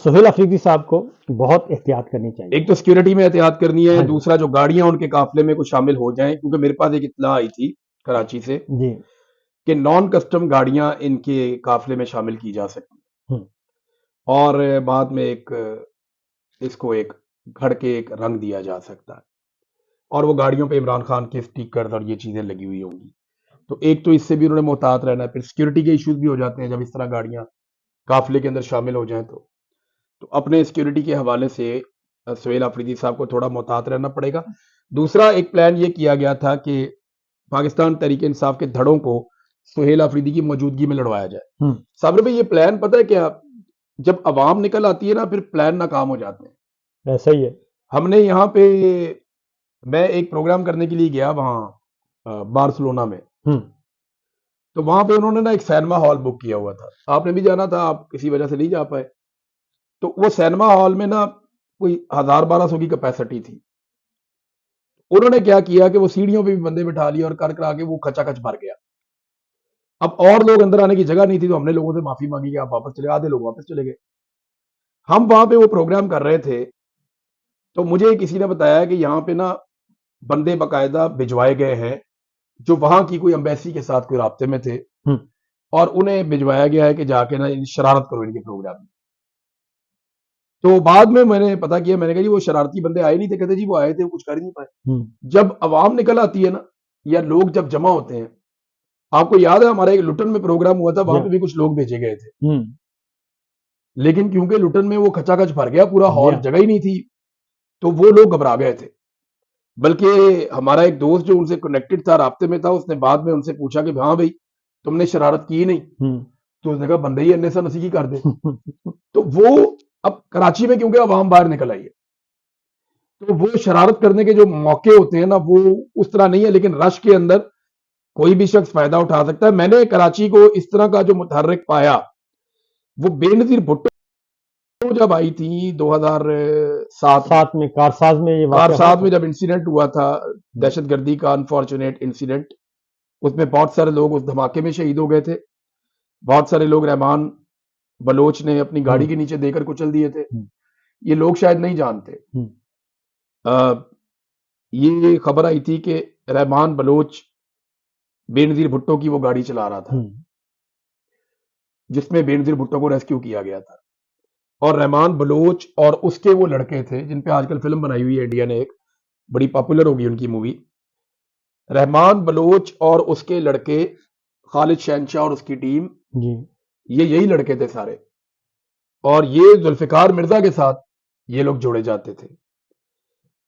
سہیل افریدی صاحب کو بہت احتیاط کرنی چاہیے. ایک تو سیکورٹی میں احتیاط کرنی ہے, ہاں جی. دوسرا جو گاڑیاں ان کے قافلے میں کچھ شامل ہو جائیں, کیونکہ میرے پاس ایک اطلاع آئی تھی کراچی سے جی. کہ نان کسٹم گاڑیاں ان کے قافلے میں شامل کی جا سکتی ہیں, اور بعد میں اس کو ایک گھڑ کے ایک رنگ دیا جا سکتا ہے, اور وہ گاڑیوں پہ عمران خان کے سٹیکرز اور یہ چیزیں لگی ہوئی ہوں گی. تو ایک تو اس سے بھی انہوں نے محتاط رہنا ہے. پھر سیکورٹی کے ایشوز بھی ہو جاتے ہیں جب اس طرح گاڑیاں قافلے کے اندر شامل ہو جائیں. تو اپنے سیکورٹی کے حوالے سے سہیل افریدی صاحب کو تھوڑا محتاط رہنا پڑے گا. دوسرا ایک پلان یہ کیا گیا تھا کہ پاکستان تحریک انصاف کے دھڑوں کو سہیل افریدی کی موجودگی میں لڑوایا جائے. صابر بھائی, یہ پلان پتہ ہے کیا, جب عوام نکل آتی ہے نا پھر پلان ناکام ہو جاتے ہیں. ایسا ہی ہے. ہم نے یہاں پہ, میں ایک پروگرام کرنے کے لیے گیا وہاں بارسلونا میں, تو وہاں پہ انہوں نے نا ایک سینما ہال بک کیا ہوا تھا. آپ نے بھی جانا تھا, آپ کسی وجہ سے نہیں جا پائے. تو وہ سینما ہال میں نا کوئی 1000-1200 کی کیپیسٹی تھی. انہوں نے کیا کیا کہ وہ سیڑھیوں پہ بھی بندے بٹھا لیے اور کرا کے وہ کھچا کھچ بھر گیا. اب اور لوگ اندر آنے کی جگہ نہیں تھی, تو ہم نے لوگوں سے معافی مانگی کہ آپ واپس چلے. آدھے لوگ واپس چلے گئے. ہم وہاں پہ وہ پروگرام کر رہے تھے, تو مجھے کسی نے بتایا کہ یہاں پہ نا بندے باقاعدہ بھجوائے گئے ہیں جو وہاں کی کوئی امبیسی کے ساتھ کوئی رابطے میں تھے, اور انہیں بھجوایا گیا ہے کہ جا کے نا شرارت کرو ان کے پروگرام میں. تو بعد میں نے پتا کیا, میں نے کہا جی وہ شرارتی بندے آئے نہیں تھے. کہتے جی وہ آئے تھے, وہ کچھ کر ہی نہیں پائے. جب عوام نکل آتی ہے نا, یا لوگ جب جمع ہوتے ہیں, آپ کو یاد ہے ہمارا ایک لٹن میں پروگرام ہوا تھا, وہاں پہ بھی کچھ لوگ بھیجے گئے تھے, لیکن کیونکہ لٹن میں وہ کھچا کھچ بھر گیا, پورا ہال جگہ ہی نہیں تھی, تو وہ لوگ گھبرا گئے تھے. بلکہ ہمارا ایک دوست جو ان سے کنیکٹڈ تھا, رابطے میں تھا, اس نے بعد میں ان سے پوچھا کہ ہاں بھائی تم نے شرارت کی نہیں, تو اس نے کہا بندے ہی انیسا سا نسی کی کر دے. تو وہ اب کراچی میں کیونکہ عوام باہر نکل آئی ہے, تو وہ شرارت کرنے کے جو موقع ہوتے ہیں نا وہ اس طرح نہیں ہے, لیکن رش کے اندر کوئی بھی شخص فائدہ اٹھا سکتا ہے. میں نے کراچی کو اس طرح کا جو متحرک پایا, وہ بے نظیر بھٹو جب آئی تھی 2007 میں کارساز میں جب انسیڈنٹ ہوا تھا, دہشت گردی کا انفارچونیٹ انسیڈنٹ, اس میں بہت سارے لوگ اس دھماکے میں شہید ہو گئے تھے. بہت سارے لوگ رحمان بلوچ نے اپنی گاڑی کے نیچے دے کر کچل دیے تھے. یہ لوگ شاید نہیں جانتے. یہ خبر آئی تھی کہ رحمان بلوچ بے نظیر بھٹو کی وہ گاڑی چلا رہا تھا جس میں بے نظیر بھٹو کو ریسکیو کیا گیا تھا. اور رحمان بلوچ اور اس کے وہ لڑکے تھے جن پہ آج کل فلم بنائی ہوئی ہے انڈیا نے, ایک بڑی پاپولر ہوگی ان کی مووی. رحمان بلوچ اور اس کے لڑکے خالد شہنشاہ اور اس کی ٹیم, یہی لڑکے تھے سارے, اور یہ ذوالفقار مرزا کے ساتھ یہ لوگ جوڑے جاتے تھے.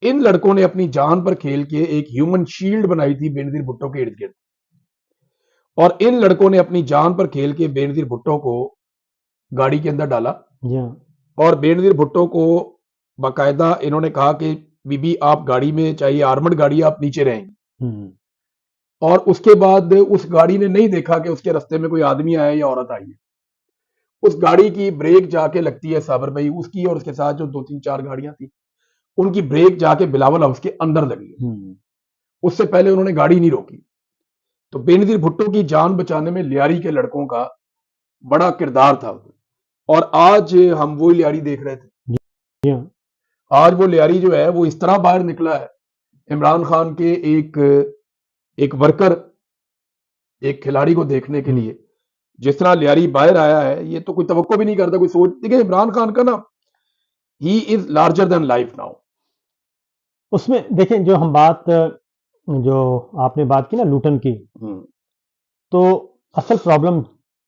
ان لڑکوں نے اپنی جان پر کھیل کے ایک ہیومن شیلڈ بنائی تھی بے نظیر بھٹو کے ارد گرد, اور ان لڑکوں نے اپنی جان پر کھیل کے بے نظیر بھٹو کو گاڑی کے اندر ڈالا, اور بے نظیر بھٹو کو باقاعدہ انہوں نے کہا کہ بی بی آپ گاڑی میں, چاہیے آرمڈ گاڑی, آپ نیچے رہیں گے. اور اس کے بعد اس گاڑی نے نہیں دیکھا کہ اس کے رستے میں کوئی آدمی آیا یا عورت آئی ہے. اس گاڑی کی بریک جا کے لگتی ہے صابر بھائی, اس کی اور اس کے ساتھ جو 2-3-4 گاڑیاں تھیں ان کی بریک جا کے بلاول ہاؤس کے اندر لگی. اس سے پہلے انہوں نے گاڑی نہیں روکی. تو بے نظیر بھٹو کی جان بچانے میں لیاری کے لڑکوں کا بڑا کردار تھا, اور آج ہم وہ لیاری دیکھ رہے تھے. آج وہ لیاری جو ہے وہ اس طرح باہر نکلا ہے, عمران خان کے ایک ورکر, ایک کھلاڑی کو دیکھنے کے لیے جس طرح لیاری باہر آیا ہے, یہ تو کوئی توقع بھی نہیں کرتا, کوئی سوچ. دیکھیں عمران خان کا نا, he is larger than life now. اس میں دیکھیں جو ہم بات, جو آپ نے بات کی نا لوٹن کی, تو اصل پرابلم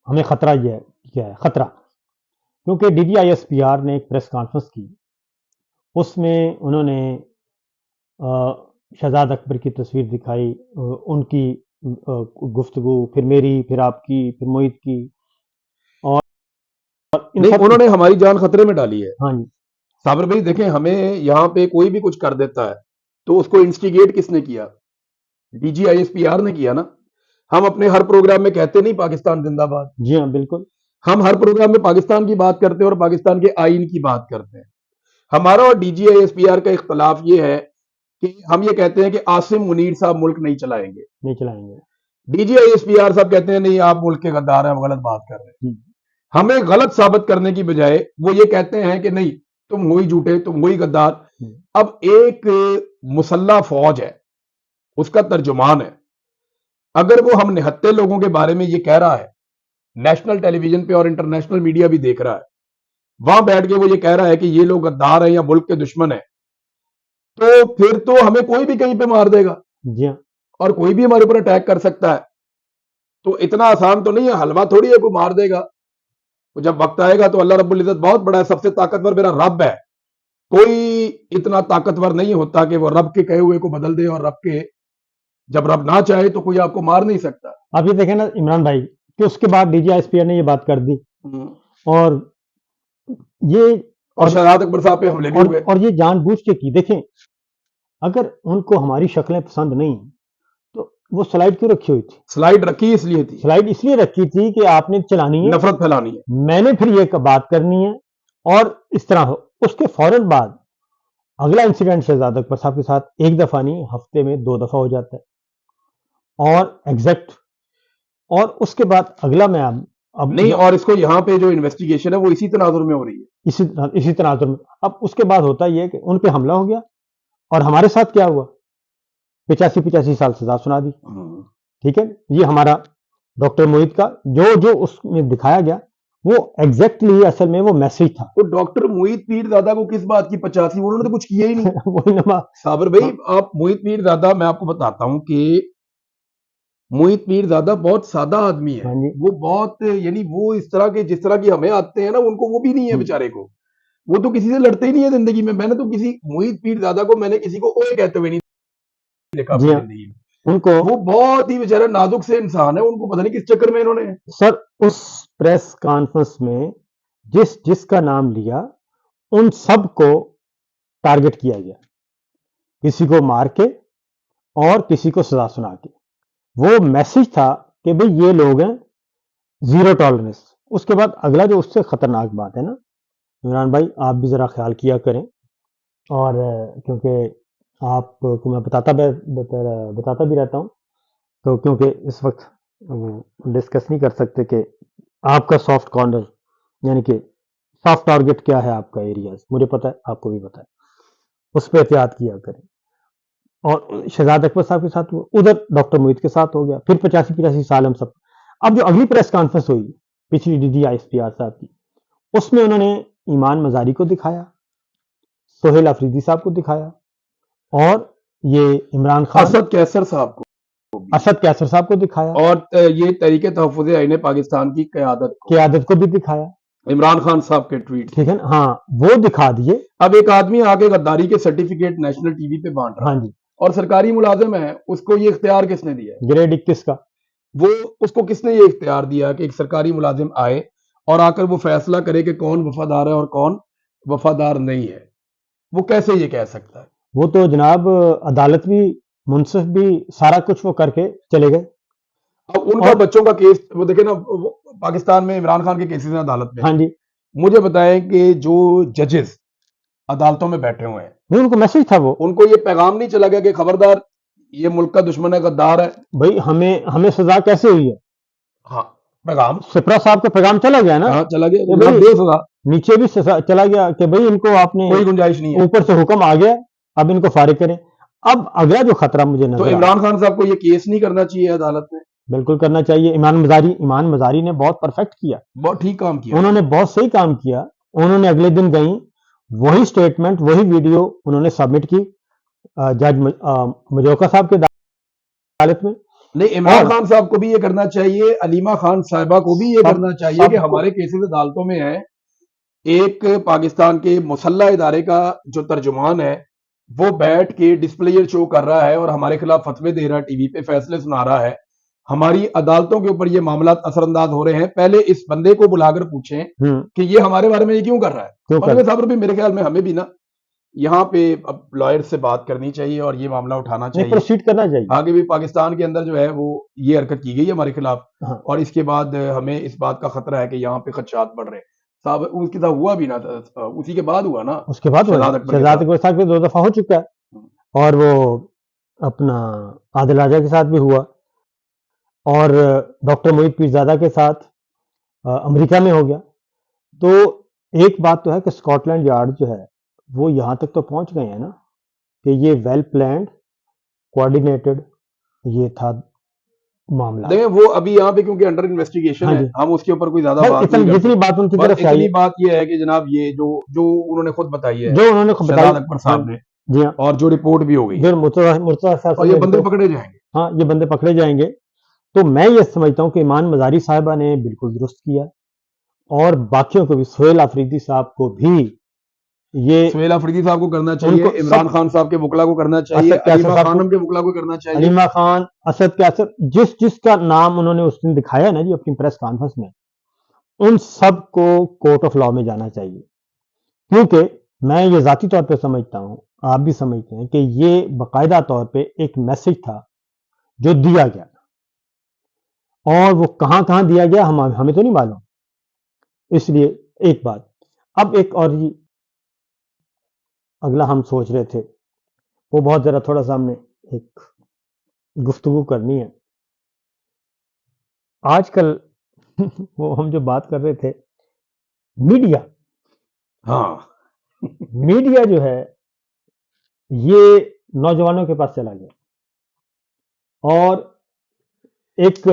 ہمیں خطرہ یہ ہے, کیا ہے خطرہ, کیونکہ D G I S P R نے ایک پریس کانفرنس کی, اس میں انہوں نے شہزاد اکبر کی تصویر دکھائی, ان کی گفتگو, پھر میری, پھر آپ کی, پھر موہت کی, اور انہوں نے ہماری جان خطرے میں ڈالی ہے. ہاں جی صابر بھائی دیکھیں, ہمیں یہاں پہ کوئی بھی کچھ کر دیتا ہے تو اس کو انسٹیگیٹ کس نے کیا؟ D G I S P R نے کیا نا. ہم اپنے ہر پروگرام میں کہتے نہیں پاکستان زندہ باد. جی ہاں بالکل. ہم ہر پروگرام میں پاکستان کی بات کرتے ہیں اور پاکستان کے آئین کی بات کرتے ہیں. ہمارا اور D G I S P R کا اختلاف یہ ہے کہ ہم یہ کہتے ہیں کہ عاصم منیر صاحب ملک نہیں چلائیں گے. D G I S P R صاحب کہتے ہیں نہیں آپ ملک کے غدار ہیں, غلط بات کر رہے ہیں. ہمیں غلط ثابت کرنے کی بجائے وہ یہ کہتے ہیں کہ نہیں تم وہی جھوٹے، تم وہی غدار. اب ایک مسلح فوج ہے، اس کا ترجمان ہے، اگر وہ ہم نہتے لوگوں کے بارے میں یہ کہہ رہا ہے، نیشنل ٹیلی ویژن پہ اور انٹرنیشنل میڈیا بھی دیکھ رہا ہے، وہاں بیٹھ کے وہ یہ کہہ رہا ہے کہ یہ لوگ غدار ہیں یا ملک کے دشمن ہیں، تو پھر تو ہمیں کوئی بھی کہیں پہ مار دے گا جی ہاں، اور کوئی بھی ہمارے اوپر اٹیک کر سکتا ہے. تو اتنا آسان تو نہیں ہے، حلوہ تھوڑی ہے کوئی مار دے گا. جب وقت آئے گا تو اللہ رب العزت بہت بڑا ہے، سب سے طاقتور میرا رب ہے. کوئی اتنا طاقتور نہیں ہوتا کہ وہ رب کے کہے ہوئے کو بدل دے، اور جب رب نہ چاہے تو کوئی آپ کو مار نہیں سکتا. آپ یہ دیکھیں نا عمران بھائی کہ اس کے بعد D G S P R نے یہ بات کر دی، اور یہ اور شہزاد اکبر صاحب پہ حملے بھی ہوئے، اور یہ جان بوجھ کے کی. دیکھیں اگر ان کو ہماری شکلیں پسند نہیں تو وہ سلائڈ کیوں رکھی ہوئی تھی؟ سلائڈ رکھی اس لیے تھی، سلائڈ اس لیے رکھی تھی کہ آپ نے چلانی ہے، نفرت پھیلانی ہے، میں نے پھر یہ بات کرنی ہے، اور اس طرح ہو. اس کے فوراً بعد اگلا انسیڈنٹ شہزاد اکبر صاحب کے ساتھ ایک دفعہ نہیں، ہفتے میں 2 دفعہ ہو جاتا ہے، اور ایگزیکٹ. اور اس کے بعد اگلا میں اب نہیں، اور اس کو یہاں پہ جو انویسٹیگیشن ہے وہ اسی تناظر میں ہو رہی ہے، اسی تناظر میں. اب اس کے بعد ہوتا یہ کہ ان پہ حملہ ہو گیا، اور ہمارے ساتھ کیا ہوا؟ 85 سال سزا سنا دی. ٹھیک ہے، یہ ہمارا ڈاکٹر موہت کا جو اس میں دکھایا گیا وہ ایگزیکٹلی اصل میں وہ میسج تھا. تو ڈاکٹر موہت پیر زادہ کو کس بات کی 85؟ انہوں نے تو کچھ کیا ہی نہیں. صابر بھائی، آپ موہت پیر زادہ، میں آپ کو بتاتا ہوں کہ موہت پیر زادہ بہت سادہ آدمی ہے. وہ بہت، یعنی وہ اس طرح کے جس طرح کی ہمیں آتے ہیں نا، ان کو وہ بھی نہیں ہے بیچارے کو. وہ تو کسی سے لڑتے ہی نہیں ہے زندگی میں. میں نے تو کسی موہت پیر زادہ کو میں نے کسی کو اوے کہتے ہوئے نہیں دیکھا اپنی زندگی میں. ان کو وہ بہت ہی بیچارہ نازک سے انسان ہے، ان کو پتہ نہیں کس چکر میں انہوں نے. سر اس پریس کانفرنس میں جس کا نام لیا ان سب کو ٹارگٹ کیا گیا، کسی کو مار کے اور کسی کو سزا سنا کے. وہ میسج تھا کہ بھئی یہ لوگ ہیں زیرو ٹالرنس. اس کے بعد اگلا جو اس سے خطرناک بات ہے نا عمران بھائی، آپ بھی ذرا خیال کیا کریں، اور کیونکہ آپ کو میں بتاتا بھی رہتا ہوں، تو کیونکہ اس وقت ڈسکس نہیں کر سکتے کہ آپ کا سافٹ کارنر یعنی کہ سافٹ ٹارگٹ کیا ہے آپ کا ایریاز، مجھے پتا ہے، آپ کو بھی پتا ہے، اس پہ احتیاط کیا کریں. اور شہزاد اکبر صاحب کے ساتھ ادھر ڈاکٹر موہت کے ساتھ ہو گیا، پھر 85 سال ہم سب. اب جو اگلی پریس کانفرنس ہوئی پچھلی D G S P R صاحب کی، اس میں انہوں نے ایمان مزاری کو دکھایا، سہیل افریدی صاحب کو دکھایا، اور یہ عمران خان اسد کیسر صاحب کو دکھایا، اور یہ تحریک تحفظ آئین پاکستان کی قیادت کو بھی دکھایا، عمران خان صاحب کے ٹویٹ. ٹھیک ہے نا، ہاں وہ دکھا دیے. اب ایک آدمی آگے غداری کے سرٹیفکیٹ نیشنل ٹی وی پہ بانٹ رہا ہے، ہاں جی، اور سرکاری ملازم ہے، اس کو یہ اختیار کس نے دیا؟ گریڈ 21 کا. وہ اس کو کس نے یہ اختیار دیا کہ ایک سرکاری ملازم آئے اور آ کر وہ فیصلہ کرے کہ کون وفادار ہے اور کون وفادار نہیں ہے؟ وہ کیسے یہ کہہ سکتا ہے؟ وہ تو جناب عدالت بھی، منصف بھی، سارا کچھ وہ کر کے چلے گئے. اب ان کا بچوں کا کیس وہ دیکھیں نا، پاکستان میں عمران خان کے کیسز ہیں عدالت میں. ہاں جی، مجھے بتائیں کہ جو ججز عدالتوں میں بیٹھے ہوئے ہیں، ان کو میسج تھا، وہ ان کو یہ پیغام نہیں چلا گیا کہ خبردار یہ ملک کا دشمن ہے، غدار ہے؟ بھائی ہمیں سزا کیسے ہوئی ہے؟ ہاں، پیغام سپرا صاحب کا پیغام چلا گیا نا. ہاں چلا گیا، نیچے بھی چلا گیا کہ بھائی ان کو آپ نے کوئی گنجائش نہیں ہے، اوپر سے حکم آ گیا، اب ان کو فارغ کریں. اب اگلا جو خطرہ مجھے نظر تو عمران خان صاحب کو یہ کیس نہیں کرنا چاہیے عدالت میں؟ بالکل کرنا چاہیے. ایمان مزاری نے بہت پرفیکٹ کیا، بہت ٹھیک کام کیا، انہوں نے بہت صحیح کام کیا. انہوں نے اگلے دن گئیں، وہی سٹیٹمنٹ، وہی ویڈیو انہوں نے سبمٹ کی جج مجوکا صاحب کے عدالت میں. نہیں، عمران خان صاحب کو بھی یہ کرنا چاہیے، علیمہ خان صاحبہ کو بھی یہ کرنا چاہیے کہ ہمارے کیسز عدالتوں میں ہیں. ایک پاکستان کے مسلح ادارے کا جو ترجمان ہے وہ بیٹھ کے ڈسپلے شو کر رہا ہے اور ہمارے خلاف فتوے دے رہا ہے، ٹی وی پہ فیصلے سنا رہا ہے. ہماری عدالتوں کے اوپر یہ معاملات اثر انداز ہو رہے ہیں. پہلے اس بندے کو بلا کر پوچھیں کہ یہ ہمارے بارے میں یہ کیوں کر رہا ہے. صاحب بھی میرے خیال میں ہمیں بھی نا یہاں پہ اب لائر سے بات کرنی چاہیے اور یہ معاملہ اٹھانا چاہیے، پروسیڈ کرنا چاہیے. آگے بھی پاکستان کے اندر جو ہے وہ یہ حرکت کی گئی ہے ہمارے خلاف، اور اس کے بعد ہمیں اس بات کا خطرہ ہے کہ یہاں پہ خدشات بڑھ رہے ہیں. صاحب اس کے ساتھ ہوا بھی نا، اسی کے بعد ہوا نا، اس کے بعد شہزاد اکبر صاحب کے 2 دفعہ ہو چکا ہے، اور وہ اپنا عادل راجہ کے ساتھ بھی ہوا، اور ڈاکٹر موہت پیر زادہ کے ساتھ امریکہ میں ہو گیا. تو ایک بات تو ہے کہ اسکاٹ لینڈ یارڈ جو ہے وہ یہاں تک تو پہنچ گئے ہیں نا کہ یہ ویل پلانڈ کوآرڈینیٹڈ یہ تھا معاملہ. دیکھیں وہ ابھی یہاں پہ کیونکہ انڈر انویسٹیگیشن ہے, ہم اس کے اوپر کوئی زیادہ بات نہیں جتنی بات ان کی طرف سے اتنی بات یہ ہے کہ جناب یہ جو انہوں نے خود بتائی ہے, جو انہوں نے شہزاد اکبر صاحب نے, جی ہاں, اور جو رپورٹ بھی ہو گئی, مرتضیٰ صاحب, اور یہ بندے پکڑے جائیں گے. ہاں یہ بندے پکڑے جائیں گے. تو میں یہ سمجھتا ہوں کہ ایمان مزاری صاحبہ نے بالکل درست کیا, اور باقیوں کو بھی, سہیل آفریدی صاحب کو بھی, یہ سہیل آفریدی صاحب کو کرنا چاہیے, عمران خان صاحب کے وکلا کو کرنا چاہیے, علیمہ خانم کے وکلا کو کرنا چاہیے, علیمہ خان, اسد کیسر, جس کا نام انہوں نے اس دن دکھایا نا جی اپنی پریس کانفرنس میں, ان سب کو کورٹ آف لا میں جانا چاہیے. کیونکہ میں یہ ذاتی طور پہ سمجھتا ہوں, آپ بھی سمجھتے ہیں, کہ یہ باقاعدہ طور پہ ایک میسج تھا جو دیا گیا, اور وہ کہاں کہاں دیا گیا ہمیں تو نہیں معلوم. اس لیے ایک بات, اب ایک اور جی اگلا ہم سوچ رہے تھے, وہ بہت ذرا تھوڑا سا ہم نے ایک گفتگو کرنی ہے. آج کل وہ ہم جو بات کر رہے تھے میڈیا, ہاں میڈیا جو ہے یہ نوجوانوں کے پاس چلا گیا, اور ایک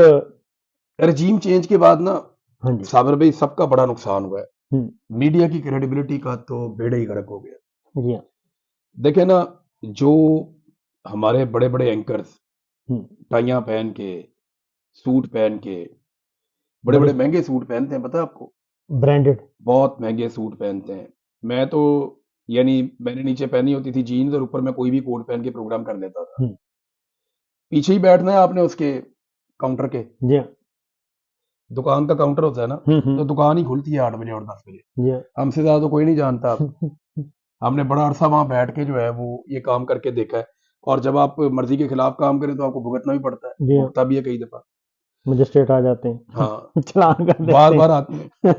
رجیم چینج کے بعد نا ہاں جی صابر بھائی سب کا بڑا نقصان ہوا ہے. میڈیا کی کریڈیبلٹی کا تو بیڑا ہی غرق ہو گیا. جی ہاں, دیکھیں نا, جو ہمارے بڑے بڑے اینکرز ٹائیاں پہن کے, سوٹ پہن کے, بڑے بڑے مہنگے سوٹ پہنتے ہیں, پتہ آپ کو, برانڈڈ, بہت مہنگے سوٹ پہنتے ہیں. میں تو یعنی میں نے نیچے پہنی ہوتی تھی جینز, اور اوپر میں کوئی بھی کوٹ پہن کے پروگرام کر لیتا تھا. پیچھے ہی بیٹھنا ہے آپ نے اس کے کاؤنٹر کے, جی ہاں, دکان کا کاؤنٹر ہوتا ہے نا, تو دکان ہی کھلتی ہے 8 بجے اور 10 بجے. جی ہاں, ہم سے زیادہ تو کوئی نہیں جانتا. ہم نے بڑا عرصہ وہاں بیٹھ کے جو ہے وہ یہ کام کر کے دیکھا ہے, اور جب آپ مرضی کے خلاف کام کریں تو آپ کو بھگتنا بھی پڑتا ہے, جی بھگتا بھی ہے کئی دفعہ. مجسٹریٹ آ جاتے ہیں, ہاں چلان کر دیتے بار ہیں. بار آتے ہیں.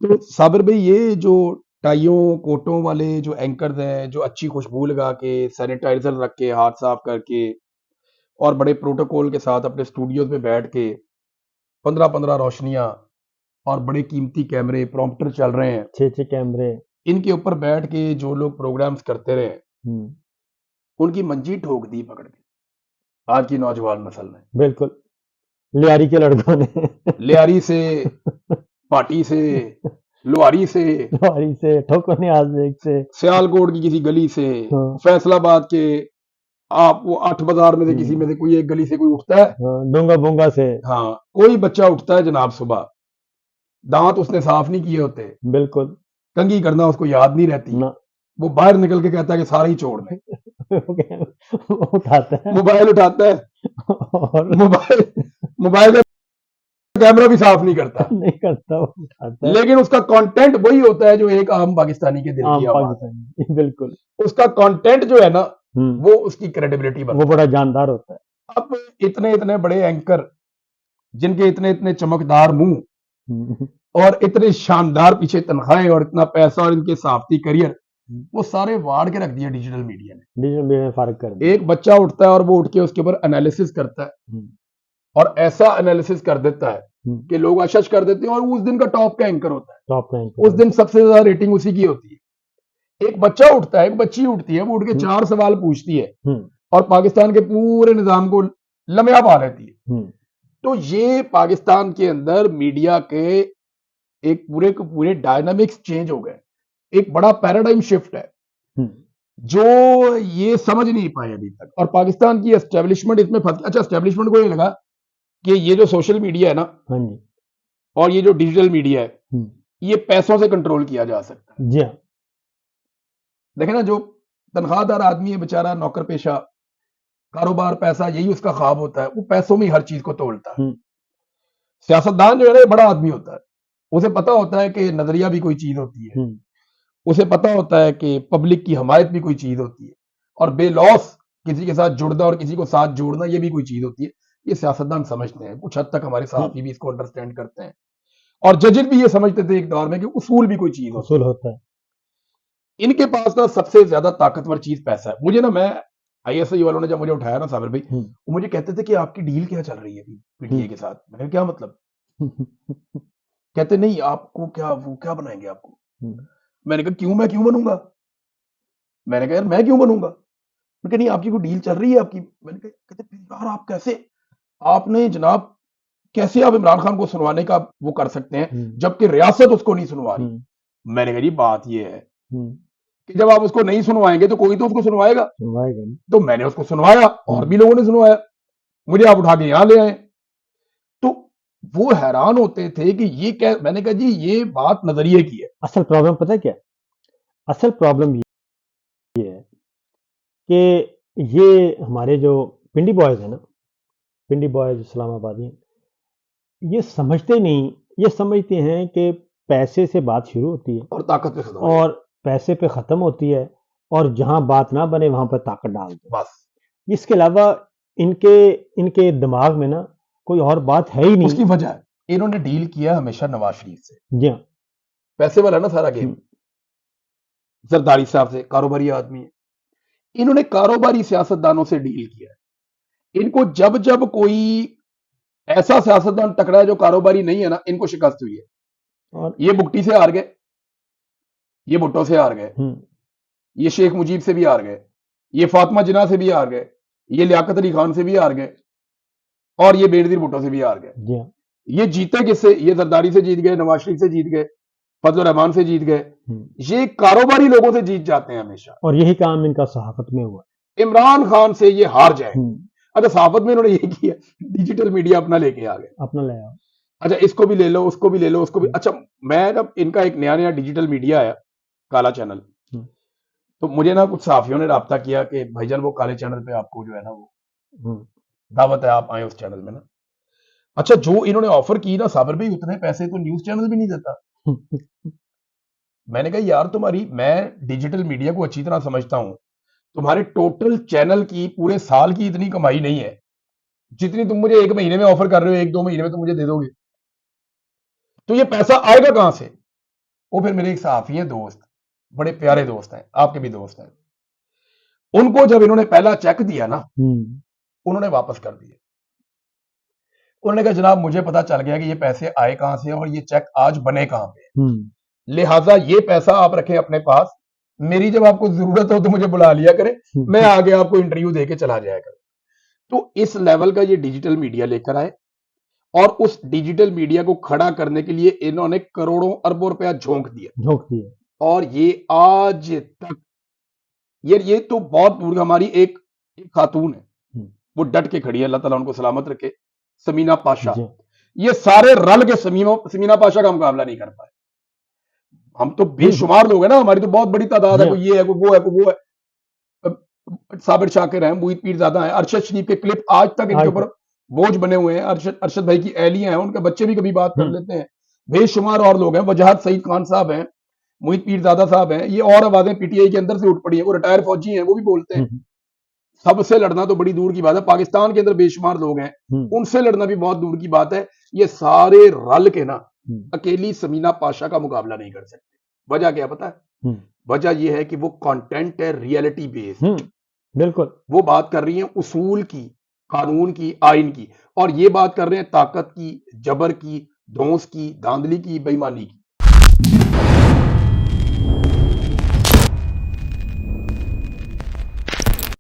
تو صابر بھائی یہ جو ٹائیوں کوٹوں والے جو اینکرز ہیں, جو اچھی خوشبو لگا کے, سینیٹائزر رکھ کے, ہاتھ صاف کر کے, اور بڑے پروٹوکول کے ساتھ اپنے اسٹوڈیوز میں بیٹھ کے 15 روشنیاں اور بڑے قیمتی کیمرے, پرومپٹر چل رہے ہیں, 6 کیمرے, ان کے اوپر بیٹھ کے جو لوگ پروگرامز کرتے رہے, ان کی منجی ٹھوک دی پکڑ کے آج کی نوجوان نسل نے. بالکل, لیاری کے لڑکوں نے, لیاری سے, پاٹی سے, لوہاری سے, ٹھوکر نیاز بیگ سے, سیالکوٹ کی کسی گلی سے, فیصل آباد کے آپ وہ 8 بازار میں سے کسی میں سے کوئی ایک گلی سے کوئی اٹھتا ہے, ڈونگا بونگا سے, ہاں کوئی بچہ اٹھتا ہے جناب, صبح دانت اس نے صاف نہیں کیے ہوتے, بالکل کنگھی کرنا اس کو یاد نہیں رہتی, وہ باہر نکل کے کہتا ہے کہ سارے ہی چھوڑ دیں, موبائل اٹھاتا ہے, موبائل کا کیمرہ بھی صاف نہیں کرتا, لیکن اس کا کانٹینٹ وہی ہوتا ہے جو ایک عام پاکستانی کے دل کی آواز ہے. بالکل, اس کا کانٹینٹ جو ہے نا وہ اس کی کریڈیبلٹی وہ بڑا جاندار ہوتا ہے. اب اتنے بڑے اینکر جن کے اتنے چمکدار منہ اور اتنے شاندار پیچھے تنخواہیں اور اتنا پیسہ اور ان کے صحافتی کریئر, وہ سارے واڑ کے رکھ دیا ڈیجیٹل میڈیا نے. فارغ کر دیا. ایک بچہ اٹھتا ہے اور وہ اٹھ کے اس کے اوپر انالیسس کرتا ہے, اور ایسا انالیسس کر دیتا ہے کہ لوگ اشش کر دیتے ہیں, اور اس دن کا ٹاپ کا اینکر ہوتا ہے, اس دن سب سے زیادہ ریٹنگ اسی کی ہوتی ہے. ایک بچہ اٹھتا ہے, ایک بچی اٹھتی ہے, وہ اٹھ کے 4 سوال پوچھتی ہے اور پاکستان کے پورے نظام کو لمحہ پا لیتی ہے. تو یہ پاکستان کے اندر میڈیا کے ایک پورے ڈائنامکس چینج ہو گئے, ایک بڑا پیراڈائم شفٹ ہے جو یہ سمجھ نہیں پائے ابھی تک. اور پاکستان کی اسٹیبلشمنٹ اس میں اچھا اسٹیبلشمنٹ کو یہ لگا کہ یہ جو سوشل میڈیا ہے نا اور یہ جو ڈیجیٹل میڈیا ہے یہ پیسوں سے کنٹرول کیا جا سکتا ہے. جی ہاں, دیکھیں نا, جو تنخواہ دار آدمی ہے بیچارہ, نوکر پیشہ, کاروبار, پیسہ یہی اس کا خواب ہوتا ہے, وہ پیسوں میں ہی ہر چیز کو تولتا ہے. سیاستدان جو ہے نا بڑا آدمی ہوتا ہے, اسے پتا ہوتا ہے کہ نظریہ بھی کوئی چیز ہوتی ہے, اسے پتا ہوتا ہے کہ پبلک کی حمایت بھی کوئی چیز ہوتی ہے, اور بے لوس کسی کے ساتھ جڑنا اور کسی کو ساتھ جوڑنا یہ بھی کوئی چیز ہوتی ہے. یہ سیاستدان سمجھتے ہیں, کچھ حد تک ہمارے صحافی بھی اس کو انڈرسٹینڈ کرتے ہیں, اور ججز بھی یہ سمجھتے تھے ایک دور میں کہ اصول بھی کوئی چیز ہوتا ہے. ان کے پاس نا سب سے زیادہ طاقتور چیز پیسہ ہے. مجھے نا, میں آئی ایس آئی والوں نے جب مجھے اٹھایا نا صابر بھائی, وہ مجھے کہتے تھے کہ آپ کی ڈیل کیا چل رہی ہے پی ٹی اے کے ساتھ. میں نے کیا مطلب, کہتے نہیں آپ کو کیا وہ کیا بنائیں گے آپ کو. میں نے کہا کیوں میں کیوں بنوں گا. میں نے کہا یار میں کیوں بنوں گا. میں کہا نہیں آپ کی کوئی ڈیل چل رہی ہے آپ کی. میں نے کہا کہتے یار آپ کیسے آپ نے جناب کیسے آپ عمران خان کو سنوانے کا وہ کر سکتے ہیں جبکہ ریاست اس کو نہیں سنوا رہی. میں نے کہا جی بات یہ ہے کہ جب آپ اس کو نہیں سنوائیں گے تو کوئی تو اس کو سنوائے گا. تو میں نے اس کو سنوایا اور بھی لوگوں نے سنوایا, مجھے آپ اٹھا کے یہاں لے آئے. تو وہ حیران ہوتے تھے کہ یہ کیا. میں نے کہا جی یہ بات نظریے کی ہے. اصل پرابلم پتہ کیا ہے؟ اصل پرابلم یہ ہے کہ یہ ہمارے جو پنڈی بوائز ہیں نا, پنڈی بوائز اسلام آبادی ہیں, یہ سمجھتے نہیں, یہ سمجھتے ہیں کہ پیسے سے بات شروع ہوتی ہے اور طاقت پہ ختم اور پیسے پہ ختم ہوتی ہے, اور جہاں بات نہ بنے وہاں پہ طاقت ڈال دیں بس. اس کے علاوہ ان کے دماغ میں نا کوئی اور بات ہے ہی نہیں. اس کی وجہ ہے انہوں نے ڈیل کیا ہمیشہ نواز شریف سے. جی ہاں, پیسے والا نا سارا گیم. زرداری صاحب سے کاروباری آدمی ہے, انہوں نے کاروباری سیاستدانوں سے ڈیل کیا ہے. ان کو جب جب کوئی ایسا سیاستدان ٹکرا ہے جو کاروباری نہیں ہے نا, ان کو شکست ہوئی ہے. اور یہ بگٹی سے ہار گئے, یہ بھٹو سے ہار گئے, یہ شیخ مجیب سے بھی ہار گئے, یہ فاطمہ جناح سے بھی ہار گئے, یہ لیاقت علی خان سے بھی ہار گئے, اور یہ بینظیر بھٹو سے بھی ہار گئے. یہ جیتے کس سے؟ یہ زرداری سے جیت گئے, نواز شریف سے جیت گئے, فضل الرحمان سے جیت گئے. یہ کاروباری لوگوں سے جیت جاتے ہیں ہمیشہ. اور یہی کام ان کا صحافت میں ہوا. عمران خان سے یہ ہار جائیں. اچھا صحافت میں انہوں نے یہ کیا, ڈیجیٹل میڈیا اپنا لے کے آ گئے, اپنا لے آؤ. اچھا اس کو بھی لے لو, اس کو بھی لے لو, اس کو بھی. اچھا میں جب ان کا ایک نیا ڈیجیٹل میڈیا آیا کالا چینل, تو مجھے نا کچھ صحافیوں نے رابطہ کیا کہ بھائی جان وہ کالے چینل پہ آپ کو جو ہے نا وہ دعوت ہے, آپ آئیں اس چینل میں نا. اچھا جو انہوں نے آفر کی نا صابر بھائی, اتنے پیسے تو نیوز چینل بھی نہیں دیتا. میں نے کہا یار تمہاری, میں ڈیجیٹل میڈیا کو اچھی طرح سمجھتا ہوں, تمہارے ٹوٹل چینل کی پورے سال کی اتنی کمائی نہیں ہے جتنی تم مجھے ایک مہینے میں آفر کر رہے ہو, ایک دو مہینے میں تم مجھے دے دو گے. تو یہ پیسہ آئے گا کہاں سے؟ وہ پھر میرے ایک صحافی ہیں دوست, بڑے پیارے دوست ہیں, آپ کے بھی دوست ہیں, ان کو جب انہوں نے پہلا چیک دیا نا, انہوں نے واپس کر دیا. انہوں نے کہا جناب مجھے پتا چل گیا کہ یہ پیسے آئے کہاں سے اور یہ چیک آج بنے کہاں پہ, لہٰذا یہ پیسہ آپ رکھیں اپنے پاس, میری جب آپ کو ضرورت ہو تو مجھے بلا لیا کریں, میں آگے آپ کو انٹرویو دے کے چلا جایا کروں. تو اس لیول کا یہ ڈیجیٹل میڈیا لے کر آئے, اور اس ڈیجیٹل میڈیا کو کھڑا کرنے کے لیے انہوں نے کروڑوں اربوں روپیہ جھونک دیا. اور یہ آج تک یہ تو بہت دور. ہماری ایک خاتون ہے, وہ ڈٹ کے کھڑی ہے, اللہ تعالیٰ ان کو سلامت رکھے, سمینہ پاشا. یہ سارے رل کے سمینہ پاشا کا مقابلہ نہیں کر پائے. ہم تو بے شمار لوگ ہیں نا, ہماری تو بہت بڑی تعداد ہے, کوئی یہ ہے, کوئی وہ ہے, کوئی وہ ہے. صابر شاکر ہیں, محیط پیر زادہ ہیں, ارشد شریف کے کلپ آج تک ان کے اوپر بوجھ بنے ہوئے ہیں. ارشد بھائی کی اہلیاں ہیں, ان کے بچے بھی کبھی بات کر لیتے ہیں. بے شمار اور لوگ ہیں, وجاہت سعید خان صاحب ہیں, محیط پیر زادہ صاحب ہیں. یہ اور آوازیں پی ٹی آئی کے اندر سے اٹھ پڑی ہیں, وہ ریٹائر فوجی ہیں, وہ بھی بولتے ہیں. سب سے لڑنا تو بڑی دور کی بات ہے, پاکستان کے اندر بے شمار لوگ ہیں, ان سے لڑنا بھی بہت دور کی بات ہے. یہ سارے رل کے نا اکیلی سمینہ پاشا کا مقابلہ نہیں کر سکتے. وجہ کیا پتا ہے؟ وجہ یہ ہے کہ وہ کانٹینٹ ہے ریئلٹی بیس. بالکل وہ بات کر رہی ہیں اصول کی, قانون کی, آئین کی, اور یہ بات کر رہے ہیں طاقت کی, جبر کی, دھونس کی, دھاندلی کی, بےایمانی کی.